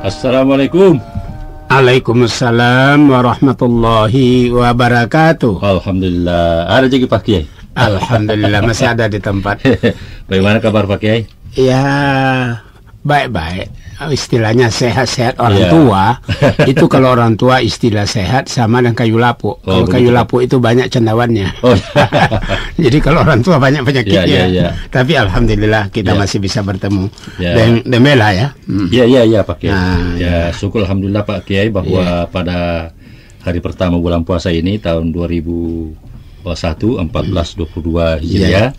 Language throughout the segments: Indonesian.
Assalamualaikum. Waalaikumsalam warahmatullahi wabarakatuh. Alhamdulillah. Ada juga Pak Kiai? Alhamdulillah masih ada di tempat. Bagaimana kabar Pak Kiai? Ya, baik-baik. Istilahnya sehat-sehat orang tua. Itu kalau orang tua istilah sehat sama dengan kayu lapuk. Kalau kayu lapuk itu banyak cendawannya. Jadi kalau orang tua banyak penyakitnya. Tapi alhamdulillah kita masih bisa bertemu. Dan Demela ya. Iya Pak Kiai. Syukur alhamdulillah Pak Kiai bahwa pada hari pertama bulan puasa ini tahun 2001 1422 Hijriah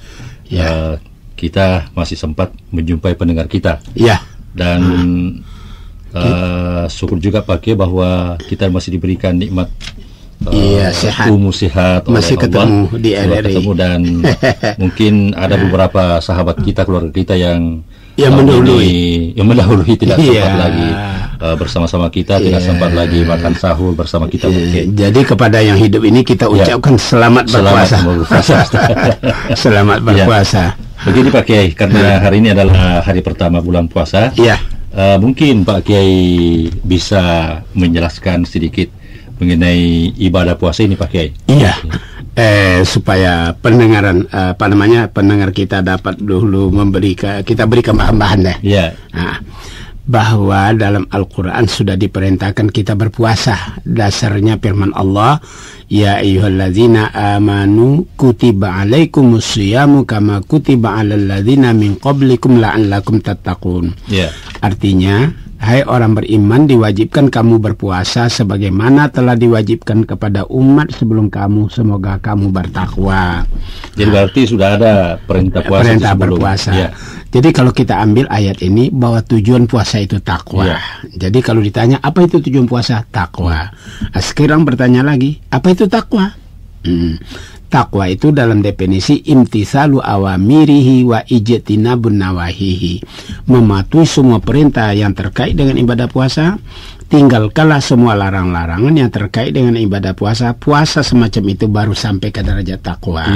kita masih sempat menjumpai pendengar kita. Dan syukur juga Pak Kiai bahwa kita masih diberikan nikmat sehat. Umur sehat masih ketemu Allah, di RRI. Dan mungkin ada beberapa sahabat kita, keluarga kita yang mendahului tidak sempat lagi bersama-sama kita, tidak sempat lagi makan sahur bersama kita. Jadi kepada yang hidup ini kita ucapkan selamat berpuasa. Selamat berpuasa. Begini Pak Kiai, karena hari ini adalah hari pertama bulan puasa. Mungkin Pak Kiai bisa menjelaskan sedikit mengenai ibadah puasa ini Pak Kiai. Supaya pendengar kita dapat dulu kita berikan bahan-bahan bahwa dalam Al-Quran sudah diperintahkan kita berpuasa. Dasarnya firman Allah, ya ayyuhalladzina amanu kutiba alaikumusyiyamu kama kutiba alal ladzina min qablikum la'allakum tattaqun. Artinya, hai orang beriman, diwajibkan kamu berpuasa sebagaimana telah diwajibkan kepada umat sebelum kamu, semoga kamu bertakwa. Jadi berarti sudah ada perintah puasa. Perintah berpuasa. Jadi kalau kita ambil ayat ini bahwa tujuan puasa itu takwa. Jadi kalau ditanya apa itu tujuan puasa? Takwa. Sekarang bertanya lagi, apa itu takwa? Takwa itu dalam definisi imtitsalu awamirihi wa ijtinabun nawahihi. Mematuhi semua perintah yang terkait dengan ibadah puasa, tinggalkanlah semua larang-larangan yang terkait dengan ibadah puasa. Puasa semacam itu baru sampai ke derajat takwa.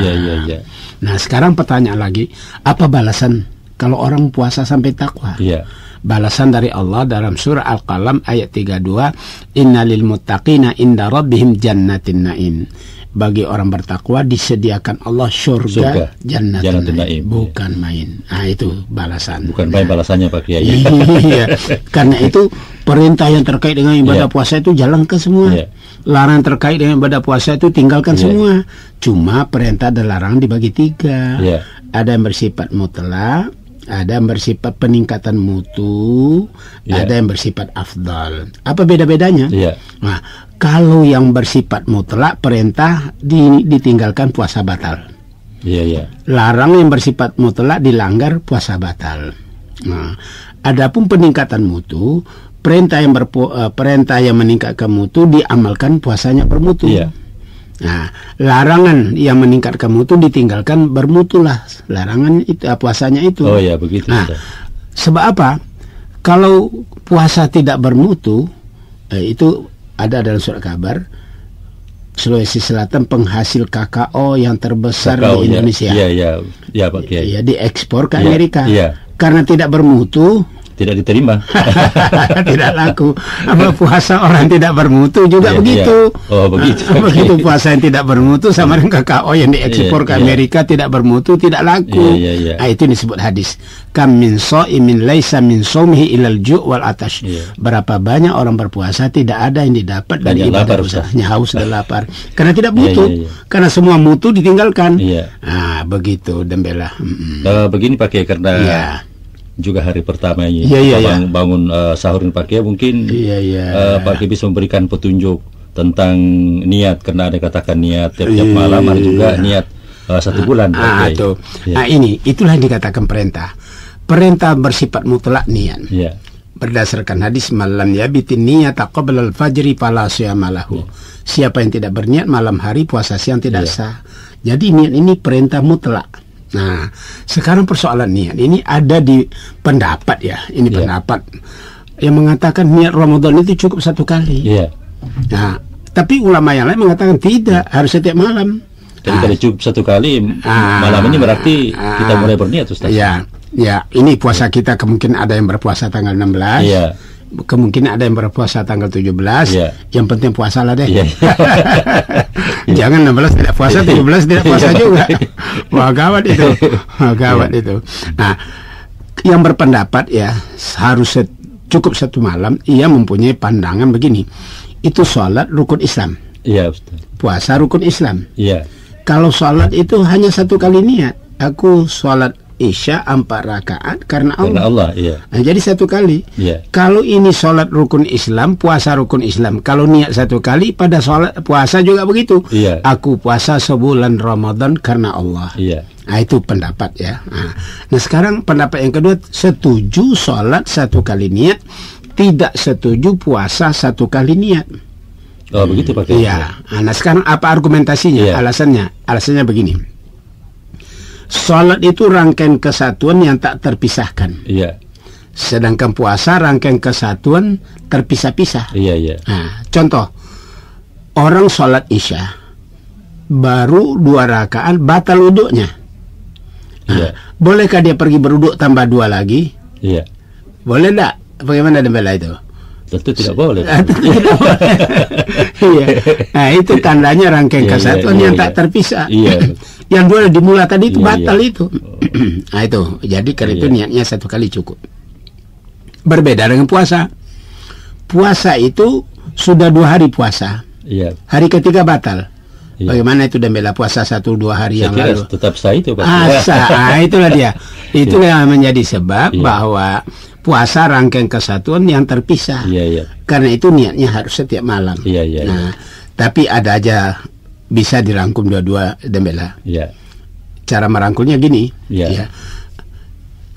Nah, sekarang pertanyaan lagi, apa balasan kalau orang puasa sampai takwa? Balasan dari Allah dalam surah Al-Qalam ayat 32, innalil muttaqina inda rabbihim jannatin na'im. Bagi orang bertakwa disediakan Allah surga jannatin na'im. Bukan main. Itu balasan. Bukan main balasannya Pak Kiai. Karena itu perintah yang terkait dengan ibadah puasa itu jalankan semua. Larangan terkait dengan ibadah puasa itu tinggalkan semua. Cuma perintah dan larangan dibagi 3. Ada yang bersifat mutlak, ada yang bersifat peningkatan mutu, ada yang bersifat afdal. Apa beda-bedanya? Nah, kalau yang bersifat mutlak, perintah ditinggalkan, puasa batal. Larang yang bersifat mutlak, dilanggar, puasa batal. Nah, adapun peningkatan mutu, perintah yang meningkatkan mutu diamalkan, puasanya bermutu. Nah, larangan yang meningkatkan mutu ditinggalkan, bermutulah. Larangan itu puasanya itu. Begitu. Nah, sebab apa? Kalau puasa tidak bermutu, itu ada dalam surat kabar, Sulawesi Selatan penghasil kakao yang terbesar di Indonesia. Pak Kiai. Diekspor ke Amerika. Karena tidak bermutu, tidak diterima. Tidak laku. Apa puasa orang tidak bermutu juga begitu. Begitu puasa yang tidak bermutu sama dengan kakao yang diekspor ke Amerika tidak bermutu, tidak laku. Itu disebut hadis. Kam min shaimin laisa min shaumihi ilal ju' wal atash. Berapa banyak orang berpuasa tidak ada yang didapat dari ibadah puasanya, haus dan lapar. Karena tidak mutu. Karena semua mutu ditinggalkan. Begitu Dembela. Begini Pak Kiai, karena juga hari pertama ini bangun sahurin Pak Kiai, mungkin Pak Kiai bisa memberikan petunjuk tentang niat, karena ada katakan niat tiap malam, ada juga niat 1 bulan. Itulah yang dikatakan perintah. Perintah bersifat mutlak niat. Berdasarkan hadis, malam yabitin niyata qabla al-fajri fala siyamalahu. Siapa yang tidak berniat malam hari, puasa siang tidak sah. Jadi niat ini perintah mutlak. Nah, sekarang persoalan niat ini ada di pendapat pendapat yang mengatakan niat Ramadan itu cukup 1 kali. Nah, tapi ulama yang lain mengatakan tidak, harus setiap malam. Jadi kalau cukup 1 kali malam ini berarti kita mulai berniat, Ustaz. Ya, ini puasa kita kemungkinan ada yang berpuasa tanggal 16. Kemungkinan ada yang berpuasa tanggal 17. Yang penting puasa lah deh. Jangan 16 tidak puasa, 17 tidak puasa juga. Wah, gawat itu. Gawat itu. Nah, yang berpendapat harus cukup 1 malam, ia mempunyai pandangan begini. Itu sholat rukun Islam. Ustaz. Puasa rukun Islam. Kalau sholat itu hanya 1 kali niat. Aku sholat Isya 4 rakaat karena Allah. Nah, jadi 1 kali. Kalau ini sholat rukun Islam, puasa rukun Islam. Kalau niat 1 kali, pada sholat puasa juga begitu. Aku puasa sebulan Ramadan karena Allah. Nah, itu pendapat Nah, sekarang pendapat yang kedua, setuju sholat 1 kali niat, tidak setuju puasa 1 kali niat. Oh, begitu Pak. Nah, sekarang apa argumentasinya? Alasannya begini. Sholat itu rangkaian kesatuan yang tak terpisahkan. Sedangkan puasa rangkaian kesatuan terpisah-pisah. Nah, contoh, orang sholat Isya baru 2 rakaat batal wuduknya. Bolehkah dia pergi berwuduk tambah 2 lagi? Boleh enggak? Bagaimana Dembela itu? Tentu tidak boleh. Nah, itu tandanya rangkaian kesatuan yang tak terpisah. Yang 2 dimulai tadi itu batal itu. Nah, itu. Jadi karena itu niatnya 1 kali cukup. Berbeda dengan puasa. Puasa itu sudah 2 hari puasa. Hari ketiga batal. Bagaimana itu Dembela, puasa 1-2 hari yang lalu? Tetap sah itu Pak. Itulah dia. Itulah yang menjadi sebab bahwa puasa rangkaian kesatuan yang terpisah. Karena itu niatnya harus setiap malam. Nah, tapi ada aja bisa dirangkum dua-dua Dembela. Cara merangkulnya gini.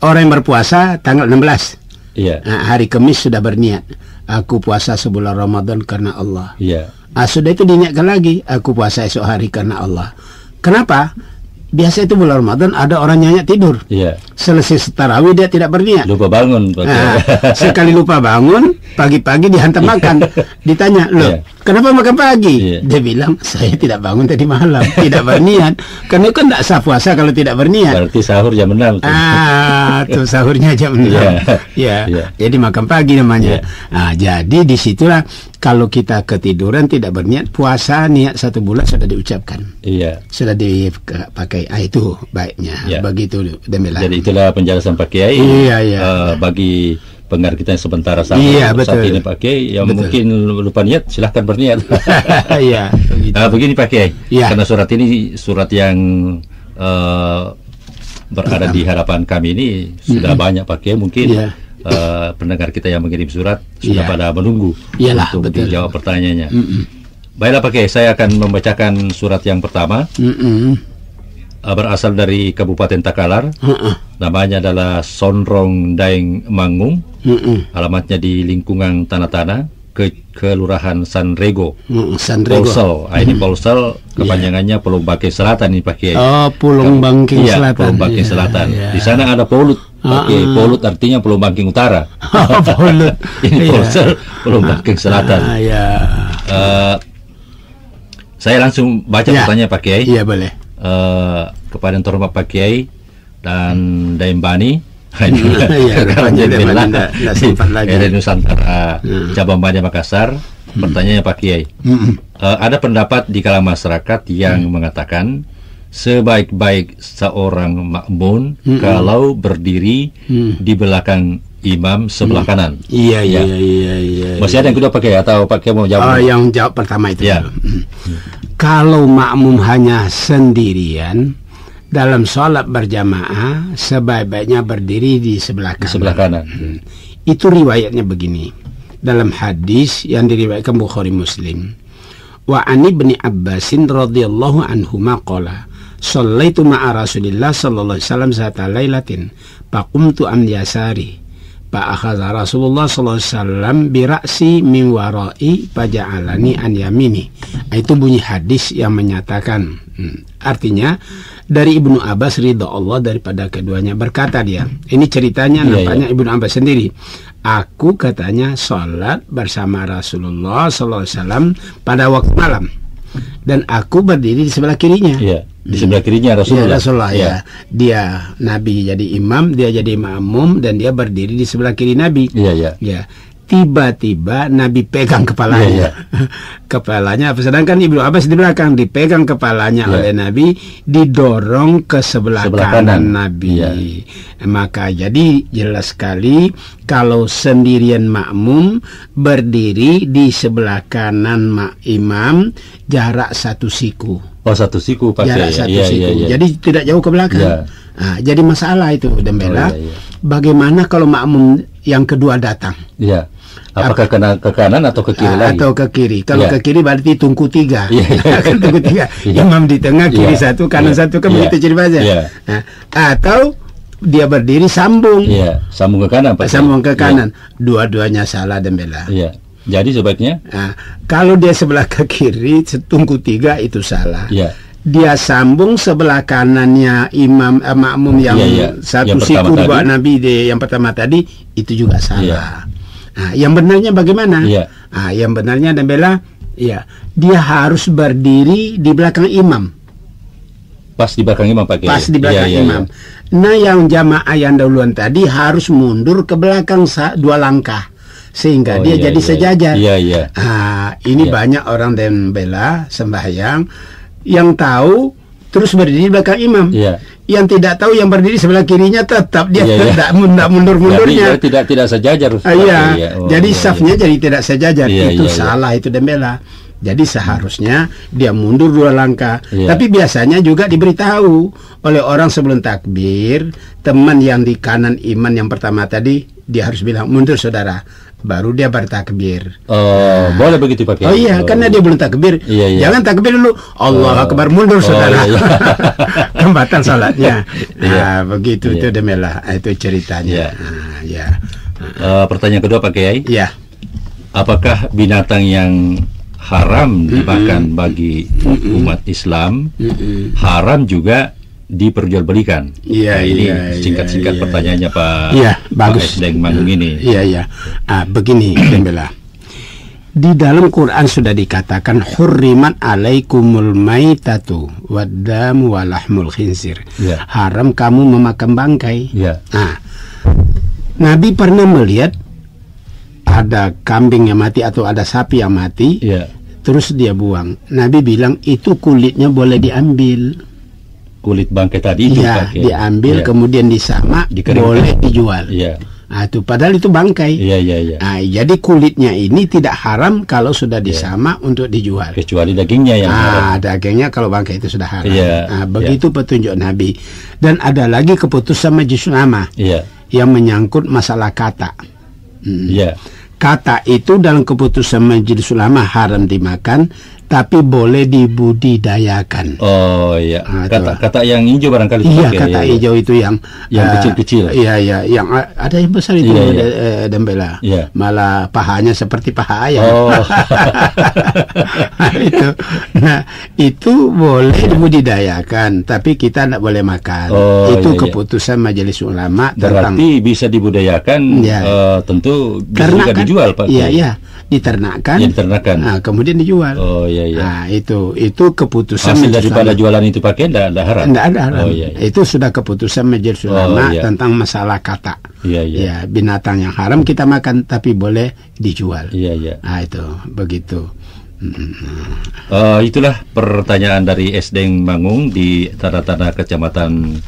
Orang yang berpuasa tanggal 16. Nah, hari Kamis sudah berniat, aku puasa sebulan Ramadan karena Allah. Sudah itu diniatkan lagi, aku puasa esok hari karena Allah. Kenapa? Biasa itu bulan Ramadan ada orang nyanyi tidur. Selesai tarawih dia tidak berniat. Lupa bangun. Sekali lupa bangun, pagi-pagi dihantam makan. Ditanya, loh, kenapa makan pagi? Dia bilang, saya tidak bangun tadi malam, tidak berniat. Karena kan tidak sah puasa kalau tidak berniat. Berarti sahur jam 6. Tuh sahurnya jam 6. Jadi makan pagi namanya. Nah, jadi disitulah kalau kita ketiduran tidak berniat, puasa niat 1 bulan sudah diucapkan. Sudah dipakai. Itu baiknya. Begitu Dembela. Jadi itulah penjelasan Pak Kiai. Bagi pendengar kita yang sementara saat ini Pak Kiai yang mungkin lupa niat, silahkan berniat. Begini Pak Kiai. Karena surat ini surat yang berada di hadapan kami ini sudah banyak Pak Kiai, mungkin pendengar kita yang mengirim surat sudah pada menunggu untuk dijawab pertanyaannya. Baiklah Pak Kiai, saya akan membacakan surat yang pertama. Berasal dari Kabupaten Takalar. Namanya adalah Sonrong Daeng Mangung. Alamatnya di lingkungan Tanah-Tanah, Kelurahan Sanrego. Polsel. Ini Polsel kepanjangannya Pulau Bangking Selatan ini Pak Kiai. Pulau Bangking Selatan. Pulau Bangking Selatan. Di sana ada Polut. Pakai Polut artinya Pulau Bangking Utara. Polut. Ini Polsel Pulau Bangking Selatan. Saya langsung baca pertanyaan Pak Kiai. Boleh. Kepada yang terhormat Pak Kiai dan Daim Bani dari Nusantara Cabang Bani Makassar. Pertanyaannya Pak Kiai, ada pendapat di kalangan masyarakat yang mengatakan sebaik-baik seorang makmum kalau berdiri di belakang imam sebelah kanan. Masih ada yang kedua Pak Kiai atau Pak Kiai mau jawab? Yang jawab pertama itu. Kalau makmum hanya sendirian, dalam sholat berjamaah sebaik-baiknya berdiri di sebelah kanan. Di sebelah kanan. Itu riwayatnya begini. Dalam hadis yang diriwayatkan Bukhari Muslim. Wa ani bin Abbasin radhiyallahu anhuma qala shallaitu ma'a Rasulillah sallallahu alaihi wasallam zata lailatin faqumtu an yasari fa akhadha Rasulullah sallallahu alaihi wasallam bi ra'si min wara'i faja'alani an yamini. Itu bunyi hadis yang menyatakan artinya dari Ibnu Abbas ridha Allah daripada keduanya, berkata dia, ini ceritanya nampaknya Ibnu Abbas sendiri. Aku katanya sholat bersama Rasulullah SAW pada waktu malam dan aku berdiri di sebelah kirinya. Di sebelah kirinya Rasulullah. Rasulullah Dia Nabi jadi imam, dia jadi makmum dan dia berdiri di sebelah kiri Nabi. Tiba-tiba Nabi pegang kepalanya. Kepalanya, sedangkan Ibnu Abbas di belakang, dipegang kepalanya oleh Nabi, didorong ke sebelah kanan Nabi. Maka jadi jelas sekali kalau sendirian makmum berdiri di sebelah kanan imam jarak 1 siku. Oh, 1 siku pakai. Jarak 1 siku. Jadi tidak jauh ke belakang. Jadi masalah itu Dembela. Bagaimana kalau makmum yang kedua datang? Apakah kena ke kanan atau ke kiri lagi? Atau ke kiri. Kalau ke kiri berarti tungku 3. Tungku 3. Imam di tengah, kiri 1, kanan 1, kan begitu ceritanya. Atau dia berdiri sambung. Sambung ke kanan, Pak. Sambung ke kanan. Dua-duanya salah Dembela. Jadi sebaiknya kalau dia sebelah ke kiri, tungku 3 itu salah. Dia sambung sebelah kanannya imam makmum yang 1 siku buat Nabi yang pertama tadi, itu juga salah. Yang benarnya bagaimana? Yang benarnya Dembela, dia harus berdiri di belakang imam. Pas di belakang imam pakai. Pas di belakang imam. Nah, yang jamaah yang dahuluan tadi harus mundur ke belakang 2 langkah sehingga dia jadi sejajar. Ini banyak orang Dembela sembahyang yang tahu terus berdiri di belakang imam. Yang tidak tahu yang berdiri sebelah kirinya tetap dia tidak mundur-mundurnya. Tidak sejajar. Jadi safnya jadi tidak sejajar. Itu salah itu Dembela. Jadi seharusnya dia mundur 2 langkah. Tapi biasanya juga diberitahu oleh orang sebelum takbir, teman yang di kanan imam yang pertama tadi, dia harus bilang mundur saudara, baru dia bertakbir. Boleh begitu pakai. Karena dia belum takbir. Jangan takbir dulu, Allah Akbar, mundur saudara. Batal salatnya. Begitu itu Dembela. Itu ceritanya. Pertanyaan kedua Pak Kiai. Apakah binatang yang haram dimakan bagi umat Islam haram juga diperjualbelikan? Ini singkat-singkat pertanyaannya Pak. Bagus. Pak Esdeng Mangung ini. Begini Dembela. Di dalam Quran sudah dikatakan hurrimat alaikumul maitatu waddamu walahmul khinzir. Haram kamu memakan bangkai. Nabi pernah melihat ada kambing yang mati atau ada sapi yang mati, terus dia buang. Nabi bilang itu kulitnya boleh diambil. Kulit bangkai tadi itu diambil kemudian disamak, boleh dijual. Itu padahal itu bangkai. Jadi kulitnya ini tidak haram kalau sudah disamak untuk dijual. Kecuali dagingnya yang haram. Dagingnya kalau bangkai itu sudah haram. Begitu petunjuk Nabi. Dan ada lagi keputusan Majelis Ulama yang menyangkut masalah kata. Kata itu dalam keputusan Majelis Ulama haram dimakan, tapi boleh dibudidayakan. Kata yang hijau barangkali. Kata hijau itu yang kecil-kecil. Yang ada yang besar itu Dembela. Malah pahanya seperti paha ayam. Itu boleh dibudidayakan, tapi kita tidak boleh makan. Itu keputusan Majelis Ulama. Berarti bisa dibudidayakan, tentu bisa juga dijual, Pak. Diternakan. Kemudian dijual. Itu keputusan hasil daripada jualan itu pakai tidak haram. Tidak ada haram. Itu sudah keputusan Majelis Ulama tentang masalah kata. Binatang yang haram kita makan tapi boleh dijual. Itu begitu. Itulah pertanyaan dari Esdeng Mangung di Tanah-Tanah Kecamatan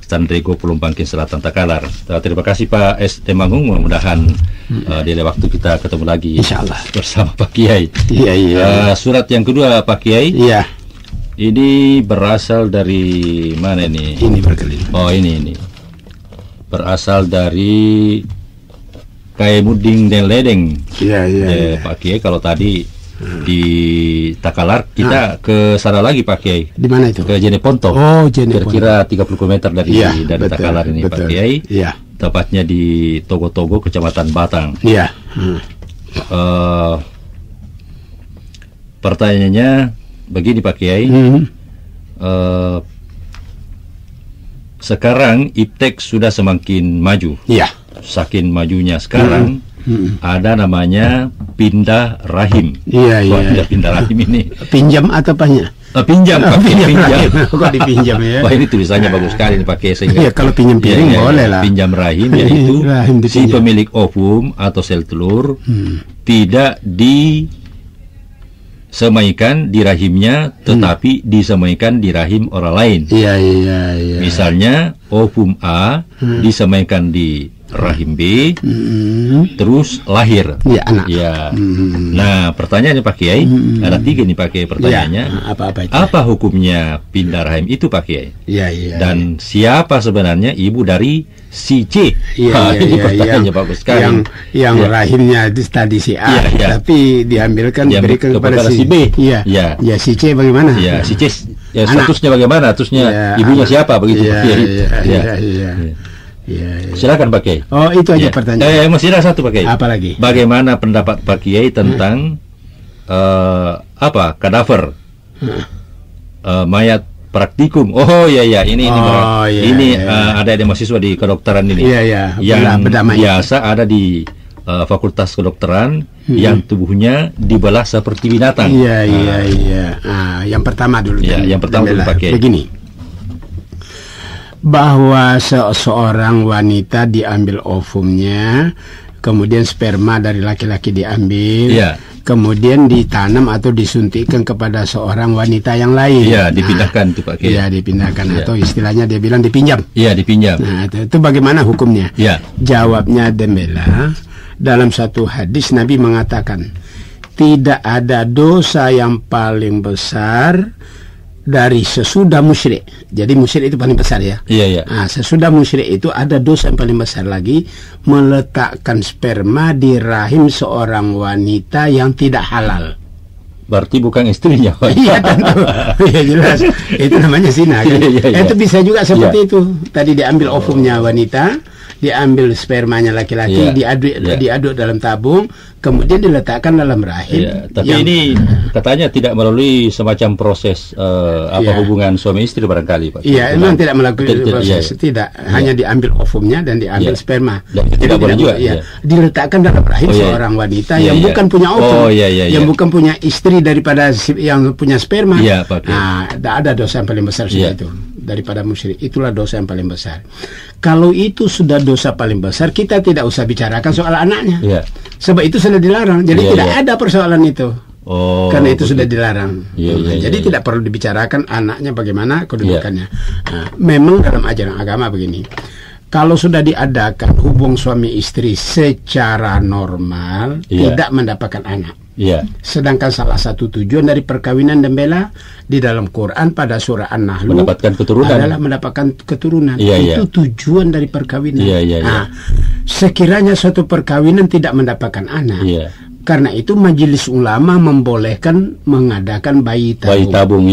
Sandrego, Pelumpangkin Selatan, Takalar. Terima kasih Pak Esdeng Mangung. Mudah-mudahan di lain waktu kita ketemu lagi Insyaallah bersama Pak Kiai. Surat yang kedua Pak Kiai. Ini berasal dari mana ini? Ini berkelin. Oh, ini. Berasal dari Kaimuding dan Ledeng. Iya. Pak Kiai, kalau tadi di Takalar kita ke sana lagi Pak Kiai. Di mana itu? Ke Jeneponto. Oh, Jeneponto. Kira-kira 30 km dari betul, Takalar ini betul. Pak Kiai. Iya. Tepatnya di Togo-Togo, Kecamatan Batang. Iya. Pertanyaannya begini Pak Kiai. Sekarang iptek sudah semakin maju. Iya. Saking majunya sekarang ada namanya pindah rahim. Iya. Pindah rahim ini. Pinjam atau apanya? Pinjam, Pak. Pinjam. Kok dipinjam ya? Wah, ini tulisannya bagus sekali nih Pak Kiai. Iya, kalau pinjam piring boleh lah. Pinjam rahim yaitu si pemilik ovum atau sel telur tidak disemaikan di rahimnya, tetapi disemaikan di rahim orang lain. Iya. Misalnya ovum A disemaikan di rahim B, terus lahir. Iya, anak. Ya. Nah, pertanyaannya Pak Kiai, ada 3 nih Pak Kiai pertanyaannya. Ya, apa itu? Apa hukumnya pindah rahim itu Pak Kiai? Iya. Dan siapa sebenarnya ibu dari si C? Iya. Pertanyaannya bagus sekali. Yang rahimnya tadi si A, tapi diberikan kepada si B. Iya. Ya, si C bagaimana? Ya, si C. Ya, statusnya bagaimana? Statusnya ibunya siapa begitu Pak Kiai? Iya. Silakan Pak Kiai. Oh, itu aja pertanyaan. Masih ada satu Pak Kiai. Apa lagi? Bagaimana pendapat Pak Kiai tentang kadaver mayat praktikum? Oh iya, ini ada mahasiswa di kedokteran ini. Iya. Yang biasa ada di fakultas kedokteran yang tubuhnya dibelah seperti binatang. Iya. Yang pertama dulu. Yang pertama dulu Pak Kiai. Begini. Bahwa seorang wanita diambil ovumnya, kemudian sperma dari laki-laki diambil, kemudian ditanam atau disuntikkan kepada seorang wanita yang lain. Iya, dipindahkan tuh Pak Kiai. Iya, dipindahkan atau istilahnya dia bilang dipinjam. Iya, dipinjam. Nah, itu bagaimana hukumnya? Iya. Jawabnya Dembela, dalam satu hadis Nabi mengatakan, tidak ada dosa yang paling besar dari sesudah musyrik. Jadi musyrik itu paling besar ya. Iya. Nah, sesudah musyrik itu ada dosa yang paling besar lagi, meletakkan sperma di rahim seorang wanita yang tidak halal. Berarti bukan istrinya. Iya tentu. Iya jelas. Itu namanya zina kan. Iya. Itu bisa juga seperti itu. Tadi diambil ovumnya wanita, diambil spermanya laki-laki, diaduk dalam tabung, kemudian diletakkan dalam rahim. Tapi ini katanya tidak melalui semacam proses hubungan suami istri barangkali Pak. Iya, memang tidak melakukan proses, tidak. Hanya diambil ovumnya dan diambil sperma. Tidak boleh juga. Diletakkan dalam rahim seorang wanita yang bukan punya ovum, yang bukan punya istri daripada yang punya sperma. Nah, ada dosa yang paling besar sudah itu daripada musyrik. Itulah dosa yang paling besar. Kalau itu sudah dosa paling besar, kita tidak usah bicarakan soal anaknya. Sebab itu sudah dilarang. Jadi tidak ada persoalan itu. Karena itu sudah dilarang. Jadi tidak perlu dibicarakan anaknya bagaimana kedudukannya. Nah, memang dalam ajaran agama begini. Kalau sudah diadakan hubung suami istri secara normal, tidak mendapatkan anak. Sedangkan salah satu tujuan dari perkawinan Dembela di dalam Quran pada surah An-Nahl mendapatkan keturunan adalah mendapatkan keturunan. Itu tujuan dari perkawinan. Nah, sekiranya suatu perkawinan tidak mendapatkan anak, karena itu majelis ulama membolehkan mengadakan bayi tabung. Bayi tabung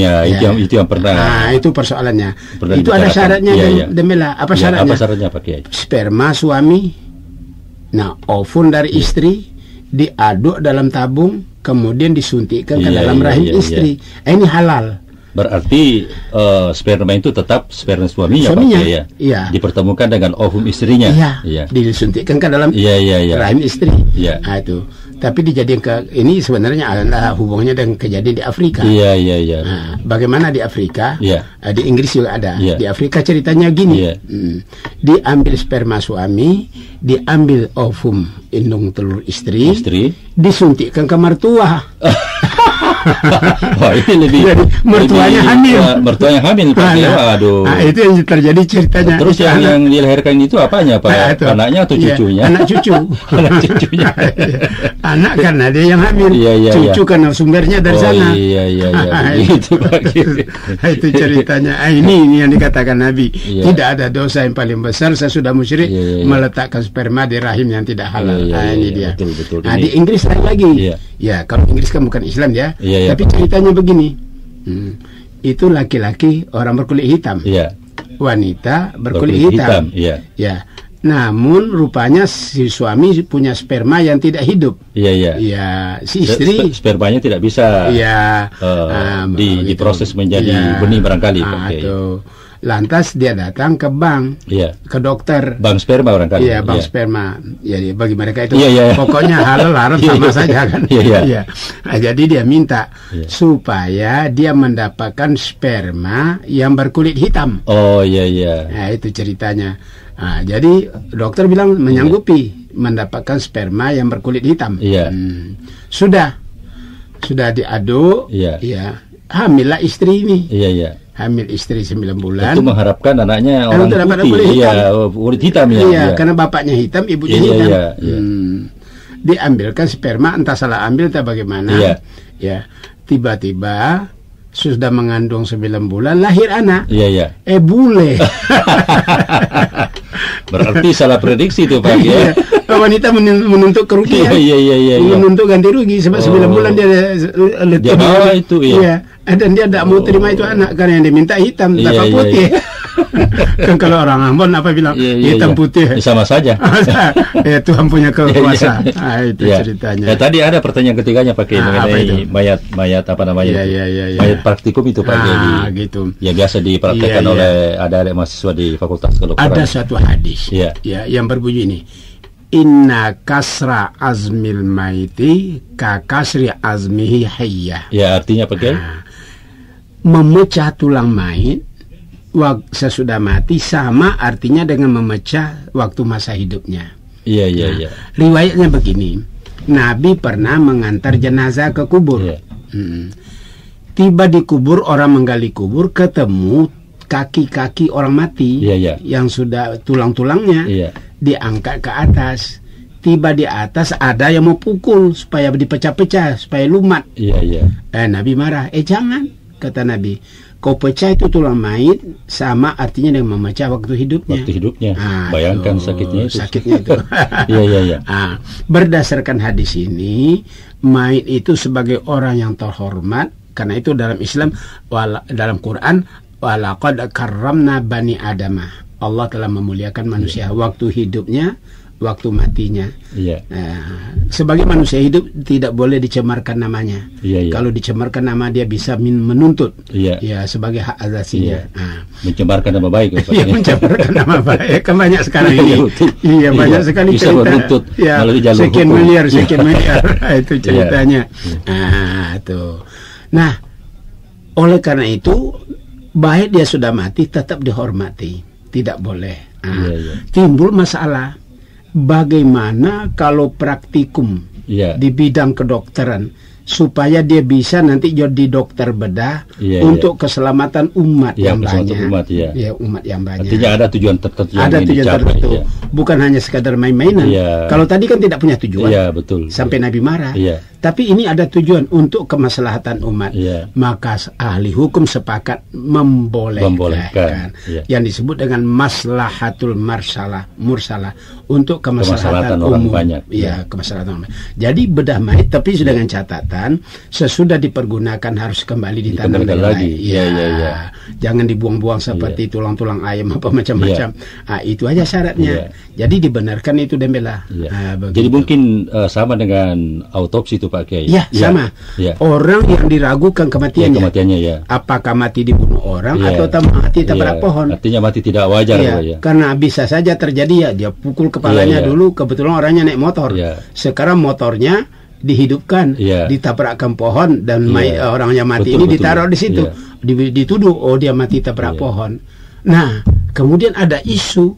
itu yang pernah. Nah, itu persoalannya. Itu ada syaratnya Dembela. Apa syaratnya? Apa syaratnya Pak Kiai? Sperma suami, ovum dari istri diaduk dalam tabung, kemudian disuntikkan ke dalam rahim istri. Ini halal. Berarti sperma itu tetap sperma suaminya Pak Kiai, dipertemukan dengan ovum istrinya. Disuntikkan ke dalam rahim istri. Nah, itu. Tapi dijadikan ini sebenarnya adalah hubungannya dengan kejadian di Afrika. Nah, bagaimana di Afrika? Di Inggris juga ada. Di Afrika ceritanya gini. Diambil sperma suami, diambil ovum indung telur istri, disuntikkan ke mertua. Wah, ini lebih. Jadi, mertuanya hamil. Mertuanya hamil, Pak. Aduh. Nah, itu yang terjadi ceritanya. Terus yang dilahirkan itu apanya, Pak? Anaknya atau cucunya? Anak cucu. Anak cucunya. Anak karena dia yang hamil. Cucu karena sumbernya dari sana. Iya. Itu, Pak. Itu ceritanya. Ini yang dikatakan Nabi. Tidak ada dosa yang paling besar sesudah musyrik meletakkan sperma di rahim yang tidak halal. Ini dia. Betul. Nah, di Inggris lagi. Ya, kalau Inggris kan bukan Islam ya. Tapi ceritanya begini. Itu laki-laki orang berkulit hitam. Wanita berkulit hitam. Ya. Namun rupanya si suami punya sperma yang tidak hidup. Ya, si istri spermanya tidak bisa diproses menjadi benih barangkali. Lantas dia datang ke bank, ke dokter. Bank sperma barangkali. Iya, bank sperma. Jadi bagi mereka itu pokoknya halal haram sama saja kan. Nah, jadi dia minta supaya dia mendapatkan sperma yang berkulit hitam. Nah, itu ceritanya. Nah, jadi dokter bilang menyanggupi mendapatkan sperma yang berkulit hitam. Sudah diaduk. Hamillah istri ini. Hamil istri 9 bulan. Itu mengharapkan anaknya orang putih. Kulit hitam karena bapaknya hitam, ibunya hitam. Diambilkan sperma, entah salah ambil entah bagaimana. Tiba-tiba sudah mengandung 9 bulan lahir anak. Bule. Berarti salah prediksi itu, Pak. Wanita menuntut kerugian. Menuntut ganti rugi sebab 9 bulan dia bawa itu. Dan dia tidak mau terima itu anak karena yang diminta hitam tanpa putih. Kan kalau orang Ambon apa bilang hitam putih sama saja. Tuhan punya kekuasaan. Itu ceritanya. Tadi ada pertanyaan ketiganya pakai mengenai mayat apa namanya? Mayat praktikum itu Pak. Gitu. Ya biasa dipraktekkan oleh ada mahasiswa di Fakultas Kedokteran. Ada suatu hadis yang berbunyi ini. Inna kasra azmil maiti ka kasri azmihi hayyah. Ya, artinya apa, Kiai? Memecah tulang mayit sesudah mati sama artinya dengan memecah waktu masa hidupnya. Iya. Riwayatnya begini. Nabi pernah mengantar jenazah ke kubur. Tiba di kubur, orang menggali kubur, ketemu kaki-kaki orang mati yang sudah tulang-tulangnya diangkat ke atas. Tiba di atas ada yang mau pukul supaya dipecah-pecah, supaya lumat. Nabi marah. Jangan, kata Nabi. Kau pecah itu tulang mayit sama artinya dengan memecah waktu hidupnya. Bayangkan sakitnya itu. Berdasarkan hadis ini, mayit itu sebagai orang yang terhormat. Karena itu dalam Islam, dalam Quran, walaqad karramna bani adamah. Allah telah memuliakan manusia waktu hidupnya, waktu matinya. Sebagai manusia hidup tidak boleh dicemarkan namanya. Kalau dicemarkan nama dia bisa menuntut. Sebagai hak asasinya. Mencemarkan nama baik. Mencemarkan nama baik. Kan banyak sekarang ini. Banyak sekali bisa cerita. Menuntut sekian miliar. Itu ceritanya. Nah, oleh karena itu baik dia sudah mati tetap dihormati. Tidak boleh. Timbul masalah. Bagaimana kalau praktikum di bidang kedokteran supaya dia bisa nanti jadi dokter bedah untuk keselamatan umat yang banyak. Umat yang banyak. Artinya ada tujuan tertentu. Ada tujuan tertentu. Bukan hanya sekadar main-mainan. Kalau tadi kan tidak punya tujuan. Betul. Sampai Nabi marah. Tapi ini ada tujuan untuk kemaslahatan umat. Maka ahli hukum sepakat membolehkan. Yang disebut dengan maslahatul mursalah untuk kemaslahatan umum. Banyak. Kemaslahatan umum. Jadi bedah mayit tapi sudah dengan catatan sesudah dipergunakan harus kembali ditanam lagi. Jangan dibuang-buang seperti tulang-tulang ayam apa macam-macam. Itu aja syaratnya. Jadi dibenarkan itu Dembela. Jadi mungkin sama dengan autopsi itu Pak Kiai. Sama. Orang yang diragukan kematiannya. Apakah mati dibunuh orang atau mati tabrak pohon? Artinya mati tidak wajar. Karena bisa saja terjadi dia pukul kepalanya dulu, kebetulan orangnya naik motor. Sekarang motornya dihidupkan, ditabrakkan pohon dan orangnya mati ini ditaruh di situ, dituduh dia mati tabrak pohon. Nah, kemudian ada isu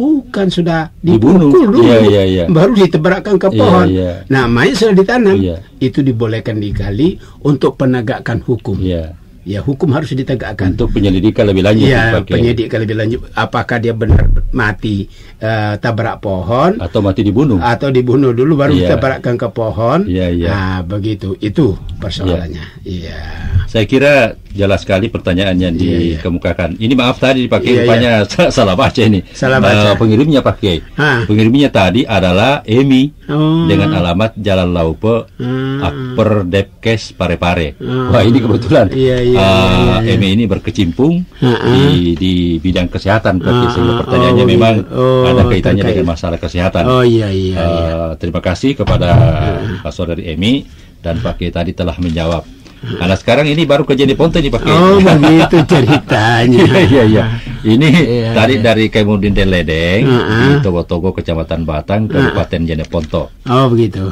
Bukan, sudah dipukul dulu, baru ditebrakkan ke pohon. Nah, mayat sudah ditanam, itu dibolehkan digali untuk penegakan hukum. Ya, hukum harus ditegakkan. Untuk penyelidikan lebih lanjut. Ya, penyelidikan lebih lanjut. Apakah dia benar mati tabrak pohon, atau mati dibunuh? Atau dibunuh dulu baru ditabrakkan ke pohon. Nah, begitu. Itu persoalannya. Saya kira jelas sekali pertanyaan yang dikemukakan. Ini maaf tadi dipakai rupanya salah baca ini. Salah baca. Pengirimnya Pak Kiai. Pengirimnya tadi adalah Emi dengan alamat Jalan Laupe, Upper Depkes Parepare. Wah, ini kebetulan. Emi ini berkecimpung di bidang kesehatan. Sehingga pertanyaannya memang ada kaitannya dengan masalah kesehatan. Terima kasih kepada Pak Saudari Emi dan Pak Kiai tadi telah menjawab. Karena sekarang ini baru ke Jene Ponto nih Pak Kiai. Oh, begitu ceritanya. Ini tadi dari Kemudin Deledeng di Togo-Togo, Kecamatan Batang, Kabupaten Jene Ponto. Oh, begitu.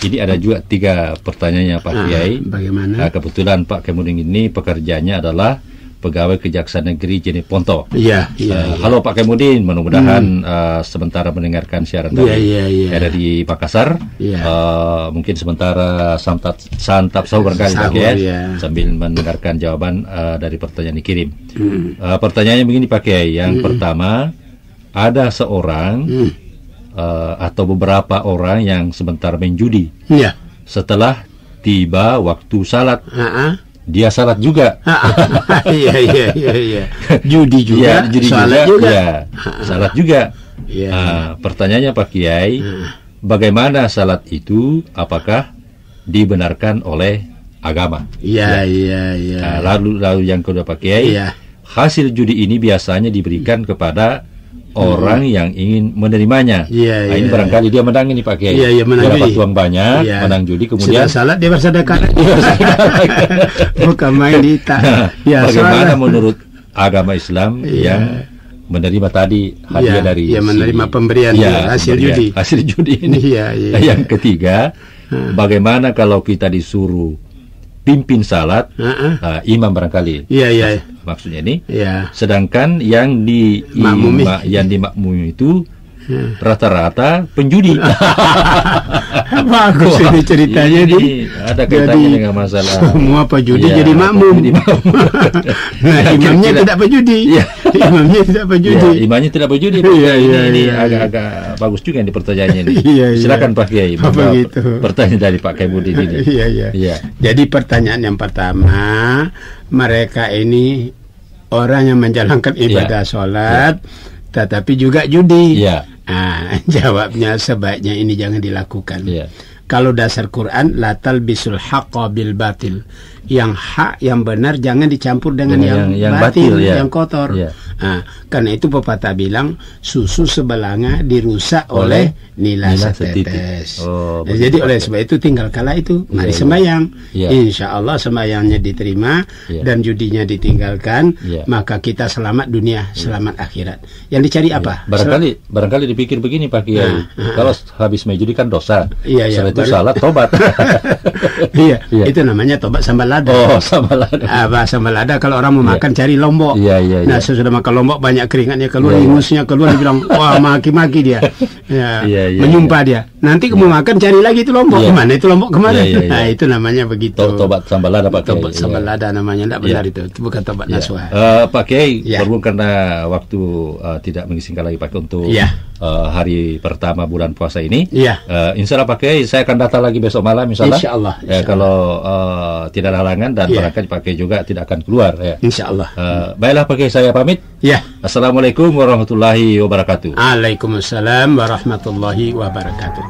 Ini ada juga 3 pertanyaannya Pak Kiai. Bagaimana? Kebetulan Pak Kemudin ini pekerjaannya adalah pegawai Kejaksaan Negeri Jene Ponto. Halo Pak Kemudin, mudah-mudahan sementara mendengarkan siaran dari RRI Makassar. Mungkin sementara santap sahur barangkali Pak Kiai, sambil mendengarkan jawaban dari pertanyaan dikirim. Pertanyaannya begini Pak Kiai. Yang pertama, ada seorang atau beberapa orang yang sebentar menjudi. Setelah tiba waktu salat, dia salat juga. Judi juga, salat juga. Salat juga. Pertanyaannya Pak Kiai, bagaimana salat itu? Apakah dibenarkan oleh agama? Lalu yang kedua Pak Kiai, hasil judi ini biasanya diberikan kepada orang yang ingin menerimanya. Ini barangkali dia menang ini Pak Kiai. Dia dapat uang banyak, menang judi, kemudian sudah salat dia bersedekah. Bukan main dita. Bagaimana menurut agama Islam yang menerima tadi hadiah dari menerima pemberian hasil judi ini? Yang ketiga, bagaimana kalau kita disuruh pimpin salat, imam barangkali. Maksudnya ini. Sedangkan yang dimakmumi itu rata-rata penjudi. Bagus ini ceritanya. Ini ada kaitannya dengan masalah semua penjudi jadi makmum. Nah, imamnya tidak penjudi. Imamnya tidak penjudi. Imamnya tidak penjudi. Ini agak bagus juga yang pertanyaannya ini. Silakan Pak Kiai. Pertanyaan dari Pak Kemudin ini. Jadi pertanyaan yang pertama, mereka ini orang yang menjalankan ibadah sholat, tetapi juga judi. Jawabnya sebaiknya ini jangan dilakukan. Kalau dasar Quran, la talbisul haqqa bil batil. Yang hak, yang benar jangan dicampur dengan yang batil, yang kotor. Karena itu pepatah bilang, susu sebelanga dirusak oleh nila setetes. Jadi oleh sebab itu tinggal kala itu mari sembahyang. Insya Allah sembahyangnya diterima dan judinya ditinggalkan, maka kita selamat dunia, selamat akhirat. Yang dicari apa? Barangkali dipikir begini Pak Kiai, kalau habis main judi kan dosa. Setelah itu salat tobat. Itu namanya tobat sambal lada. Sambal lada. Sambal lada kalau orang mau makan cari lombok. Nah, sesudah makan lombok banyak keringatnya keluar, ingusnya keluar, dibilang wah maki-maki dia. Menyumpah dia. Nanti mau makan cari lagi itu lombok. Kemana itu lombok kemana? Nah, itu namanya begitu. Tobat sambal lada Pak Kiai. Tobat sambal lada namanya, tidak benar itu. Itu bukan tobat nasuha. Pak Kiai, berhubung karena waktu tidak mengisingkan lagi Pak untuk hari pertama bulan puasa ini. Insya Allah Pak Kiai, saya akan datang lagi besok malam misalnya. Insya Allah. Kalau tidak ada halangan dan barangkali Pak Kiai juga tidak akan keluar. Insya Allah. Baiklah Pak Kiai, saya pamit. Assalamualaikum warahmatullahi wabarakatuh. Waalaikumsalam warahmatullahi wabarakatuh.